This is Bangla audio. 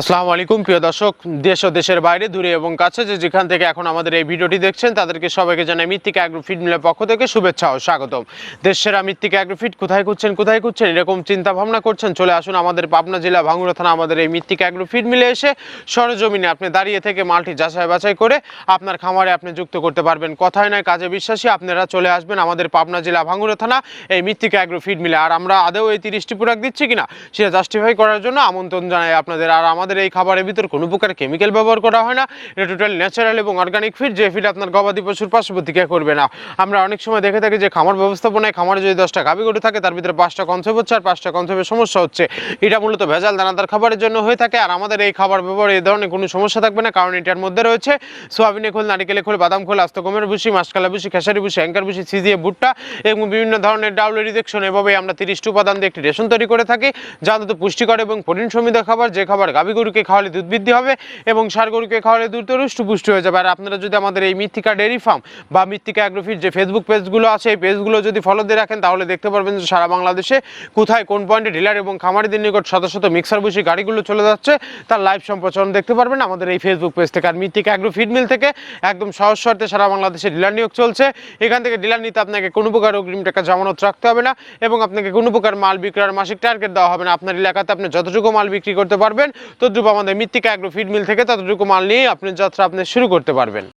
আসসালামু আলাইকুম প্রিয় দর্শক, দেশ ও দেশের বাইরে দূরে এবং কাছে যেখান থেকে এখন আমাদের এই ভিডিওটি দেখছেন তাদেরকে সবাইকে জানাই মৃত্তিকা অ্যাগ্রোফিড মিলের পক্ষ থেকে শুভেচ্ছা ও স্বাগতম। দেশের মৃত্তিকা অ্যাগ্রোফিড কোথায় খুঁজছেন এরকম চিন্তা ভাবনা করছেন, চলে আসুন আমাদের পাবনা জেলা ভাঙ্গুড়া থানা আমাদের এই মৃত্তিকা অ্যাগ্রোফিড মিলে এসে সরজমিনে আপনি দাঁড়িয়ে থেকে মালটি যাচাই বাছাই করে আপনার খামারে আপনি যুক্ত করতে পারবেন। কথায় নয় কাজে বিশ্বাসী, আপনারা চলে আসবেন আমাদের পাবনা জেলা ভাঙ্গুড়া থানা এই মৃত্তিকা অ্যাগ্রোফিড মিলে। আর আমরা আদৌ এই 30টি প্রোডাক্ট দিচ্ছি কিনা সেটা জাস্টিফাই করার জন্য আমন্ত্রণ জানাই আপনাদের। আর আমাদের এই খাবারের ভিতর কোনো প্রকার কেমিক্যাল ব্যবহার করা হয় না, এটা টোটাল ন্যাচারাল এবং অর্গানিক ফিড, যে ফিড আপনার গবাদি পশুর পার্শ্বপ্রতিক্রিয়া করবে না। আমরা অনেক সময় দেখে থাকি যে খামার ব্যবস্থাপনায় খামারে যদি 10টা গাভী গরু থাকে তার ভিতরে 5টা কনসেপ্ট হচ্ছে আর 5টা কনসেপ্টের সমস্যা হচ্ছে। এটা মূলত ভেজাল দানাদার খাবারের জন্য হয়ে থাকে। আর আমাদের এই খাবার ব্যবহারে এই ধরনের কোনো সমস্যা থাকবে না, কারণ এটার মধ্যে রয়েছে সোয়াবিনের খোল, নারিকেলের খোল, বাদাম খোল, আস্ত গমের ভুসি, মাসকালা ভুসি, খেসারি ভুসি, অ্যাঙ্কার ভুসি, সিজিয়ে ভুট্টা এবং বিভিন্ন ধরনের ডাউলের রিজেকশন। এভাবেই আমরা 30টি উপাদান দিয়ে একটি রেশন তৈরি করে থাকি, যা অন্তত পুষ্টিকর এবং প্রোটিন সমৃদ্ধ খাবার, যে খাবার গাভী গরুকে খাওয়ালে দুধ বৃদ্ধি হবে এবং ষাঁড় গরুকে খাওয়ালে দ্রুত হৃষ্টপুষ্ট হয়ে যাবে। আর আপনারা যদি আমাদের এই মৃত্তিকা ডেয়ারি ফার্ম বা মৃত্তিকা অ্যাগ্রোফিড যে ফেসবুক পেজগুলো আছে এই পেজগুলো যদি ফলো দিয়ে রাখেন তাহলে দেখতে পারবেন যে সারা বাংলাদেশে কোথায় কোন পয়েন্টে ডিলার এবং খামারিদের নিকট শত শত মিক্সার বসি গাড়িগুলো চলে যাচ্ছে, তার লাইভ সম্প্রচারণ দেখতে পারবেন আমাদের এই ফেসবুক পেজ থেকে। আর মৃত্তিকা অ্যাগ্রোফিড মিল থেকে একদম সহজ শর্তে সারা বাংলাদেশে ডিলার নিয়োগ চলছে। এখান থেকে ডিলার নিতে আপনাকে কোনো প্রকার অগ্রিম টাকা জামানত রাখতে হবে না এবং আপনাকে কোনো প্রকার মাল বিক্রয়ের মাসিক টার্গেট দেওয়া হবে না। আপনার এলাকাতে আপনি যতটুকু মাল বিক্রি করতে পারবেন ততটুকু আমাদের মৃত্তিকা অ্যাগ্রোফিড মিল থেকে ততটুকু মাল নিয়ে আপনি যাত্রা আপনি শুরু করতে পারবেন।